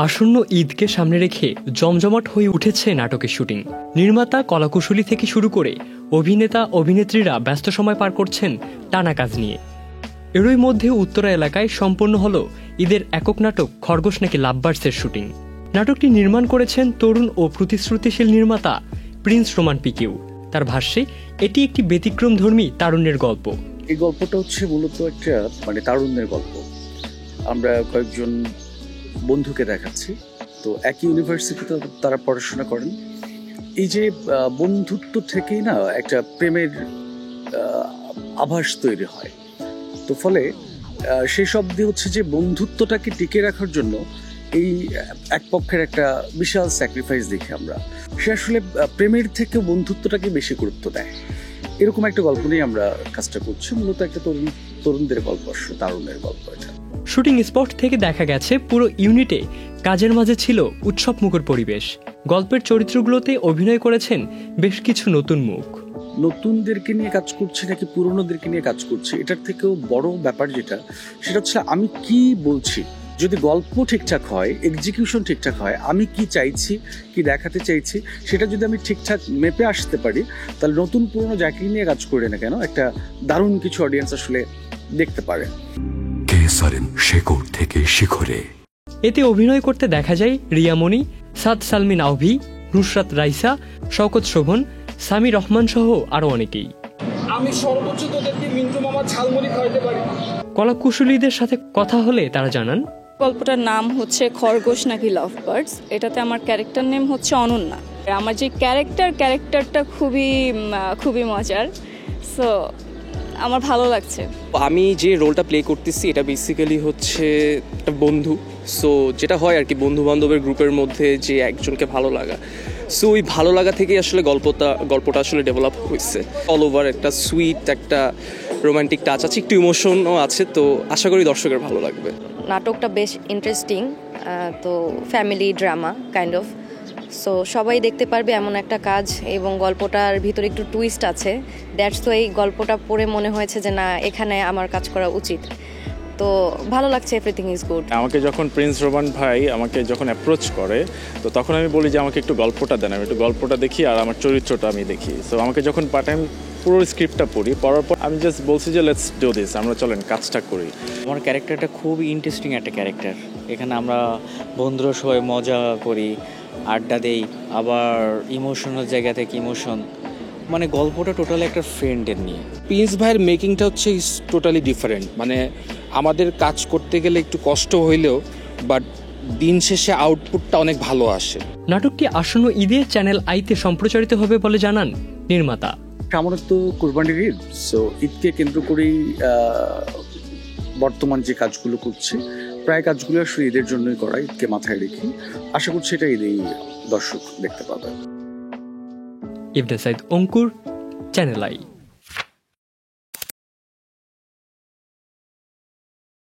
আসন্ন ঈদকে সামনে রেখে জমজমাট হয়ে উঠেছে নাটকের শুটিং। নির্মাতা, কলাকুশলী থেকে শুরু করে অভিনেতা অভিনেত্রীরা ব্যস্ত সময় পার করছেন টানা কাজ নিয়ে। এরই মধ্যে উত্তরা এলাকায় সম্পন্ন হলো ঈদের একক নাটক খরগোশ নাকি লাভবার্ডসের শুটিং। নাটকটি নির্মাণ করেছেন তরুণ ও প্রতিশ্রুতিশীল নির্মাতা প্রিন্স রোমান পিকিউ। তার ভাষ্যে এটি একটি ব্যতিক্রমধর্মী তারুণ্যের গল্প। এই গল্পটা হচ্ছে মূলত একটা তারুণ্যের গল্প। আমরা কয়েকজন বন্ধুকে দেখাচ্ছি, তো একই ইউনিভার্সিটিতে তারা পড়াশোনা করেন। এই যে বন্ধুত্ব থেকেই না একটা প্রেমের আভাস তৈরি হয়। তো ফলে সেই সব দিয়ে হচ্ছে যে বন্ধুত্বটাকে টিকে রাখার জন্য এই এক পক্ষের একটা বিশাল স্যাক্রিফাইস দেখি আমরা। সে আসলে প্রেমের থেকে বন্ধুত্বটাকে বেশি গুরুত্ব দেয়। এরকম একটা গল্প নিয়ে আমরা কাজটা করছি। মূলত একটা তরুণদের গল্প, তারুণ্যের গল্প এটা। শুটিং স্পট থেকে দেখা গেছে পুরো ইউনিটে কাজের মাঝে ছিল উৎসবমুখর পরিবেশ। গল্পের চরিত্রগুলোতে অভিনয় করেছেন বেশ কিছু নতুন মুখ। নতুনদেরকে নিয়ে কাজ করছি নাকি পুরনোদেরকে নিয়ে কাজ করছি, এটার থেকেও বড় ব্যাপার সেটা হচ্ছে আমি কি বলছি। যদি গল্প ঠিকঠাক হয়, এক্সিকিউশন ঠিকঠাক হয়, আমি কি চাইছি, কি দেখাতে চাইছি, সেটা যদি আমি ঠিকঠাক মেপে আসতে পারি, তাহলে নতুন পুরনো যাকে নিয়ে কাজ করে না কেন একটা দারুণ কিছু অডিয়েন্স আসলে দেখতে পারে। থেকে শিখরে এতে অভিনয় করতে দেখা যায় রিয়ামণি, সাদ সালমিন আওভি, নুসরাত রাইসা, শওকত শোভন, সামি রহমান সহ আরো অনেকেই। আমি সর্বোচ্চ তোদেরকে মিন্টু মামা ঝালমুড়ি খাওয়াতে পারি। কলাকুশলীদের সাথে কথা হলে তারা জানান, গল্পটার নাম হচ্ছে খরগোশ নাকি লাভবার্ডস। এটাতে আমার ক্যারেক্টার নেম হচ্ছে অনন্যা। আমার যে ক্যারেক্টারটা খুবই মজার। সো আমার ভালো লাগছে। আমি যে রোলটা প্লে করতেছি এটা বেসিক্যালি হচ্ছে একটা বন্ধু। সো যেটা হয় আর কি, বন্ধু বান্ধবের গ্রুপের মধ্যে যে একজনকে ভালো লাগা, সো ওই ভালো লাগা থেকে আসলে গল্পটা আসলে ডেভেলপ হয়েছে। অল ওভার একটা সুইট, একটা রোমান্টিক টাচ আছে, একটু ইমোশনও আছে। তো আশা করি দর্শকের ভালো লাগবে। নাটকটা বেশ ইন্টারেস্টিং, তো family drama kind of. So সবাই দেখতে পারবে এমন একটা কাজ, এবং গল্পটার ভিতরে একটু টুইস্ট আছে। দ্যাটস তো এই গল্পটা পড়ে মনে হয়েছে যে না, এখানে আমার কাজ করা উচিত। তো ভালো লাগছে, এভরিথিং ইজ গুড। আমাকে যখন প্রিন্স রোমান ভাই আমাকে যখন অ্যাপ্রোচ করে, তো তখন আমি বলি যে আমাকে একটু গল্পটা দেন, আমি একটু গল্পটা দেখি আর আমার চরিত্রটা আমি দেখি। সো আমাকে যখন পাঠান পুরো স্ক্রিপ্টটা পড়ার পর আমি জাস্ট বলছি যে লেটস ডু দিস, আমরা চলেন কাজটা করি। আমার ক্যারেক্টারটা খুব ইন্টারেস্টিং একটা ক্যারেক্টার। এখানে আমরা বন্ধুরা সবাই মজা করি, আড্ডা দেই, আবার ইমোশনাল জায়গা থেকে ইমোশন, মানে গল্পটা টোটালি একটা ফ্রেন্ডের নিয়ে। প্রিন্স ভাইয়ের মেকিংটা হচ্ছে টোটালি ডিফারেন্ট। মানে আমাদের কাজ করতে গেলে একটু কষ্ট হইলেও বাট দিন শেষে আউটপুটটা অনেক ভালো আসে। নাটকটি আসন্ন ঈদে চ্যানেল আইতে সম্প্রচারিত হবে বলে জানান নির্মাতা। আমাদের তো কোরবানির ঈদ, সো ঈদকে কেন্দ্র করেই বর্তমান যে কাজগুলো করছে, প্রায় কাজগুলো আসলে ঈদের জন্যই করা, ঈদকে মাথায় রেখে। আশা করছি এটা ঈদেই দর্শক দেখতে পাবে। ইবনে সাইদ অঙ্কুর, চ্যানেল আই।